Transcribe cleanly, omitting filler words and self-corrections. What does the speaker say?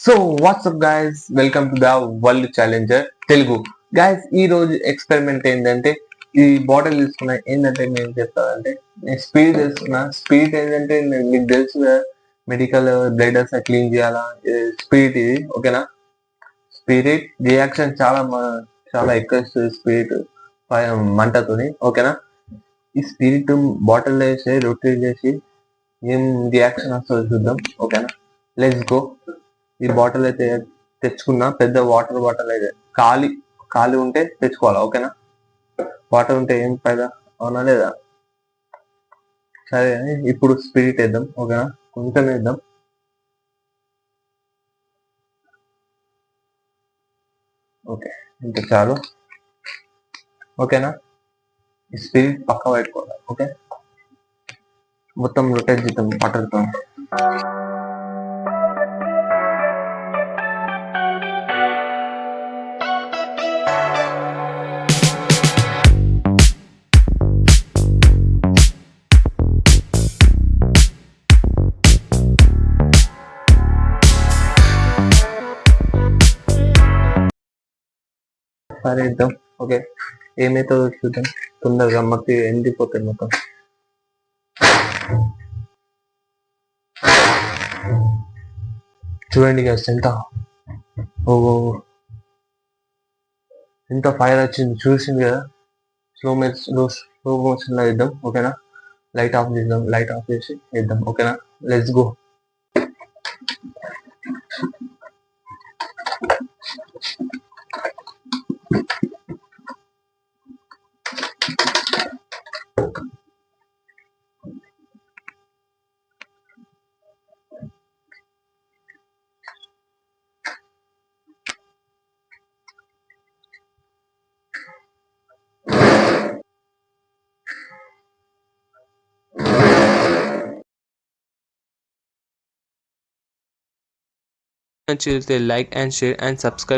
So WhatsApp guys, welcome to the world challenger Telugu. Guys, ఈ రోజు experiment ఏంటంటే ఈ బాటిల్ తీసుకున్నా. ఏంటంటే నేను చెప్తానంటే నేను స్పీడ్ తీసుకున్నా. స్పీడ్ ఏంటంటే మీకు తెలుసు కదా, మెడికల్ బ్లడ్ అసలు క్లీన్ చేయాలా. స్పీడ్ ఇది ఓకేనా. స్పిరిట్ రియాక్షన్ చాలా ఎక్కువ ఇస్తుంది. స్పిరిట్ మంటతోని ఓకేనా. ఈ స్పిరిట్ బాటిల్ వేసి రొటేట్ చేసి ఏం రియాక్షన్ వస్తుందో చూద్దాం ఓకేనా. Let's go. ఈ బాటిల్ అయితే తెచ్చుకున్నా, పెద్ద వాటర్ బాటిల్ అయితే ఖాళీ ఖాళీ ఉంటే తెచ్చుకోవాలా ఓకేనా. వాటర్ ఉంటే ఏం ఫైదా, అవునా లేదా. సరే అని ఇప్పుడు స్పిరిట్ వేద్దాం ఓకేనా. కొంచెం వేద్దాం. ఓకే, ఇంత చాలు ఓకేనా. ఈ స్పిరిట్ పక్క పెట్టుకోవాలి ఓకే. మొత్తం రొటేట్ చేద్దాం వాటర్తో. సరే ఇద్దాం ఓకే. ఏమైతుందో చూద్దాం. తొందరగా మట్టి ఎండిపోతాయి మొత్తం. చూడండి గైస్ ఎంత ఓ ఎంత ఫైర్ వచ్చింది చూసింది కదా. స్లో మోషన్ లో వేద్దాం ఓకేనా. లైట్ ఆఫ్ చేద్దాం, లైట్ ఆఫ్ చేసి వేద్దాం ఓకేనా. Let's go. Like and share and subscribe.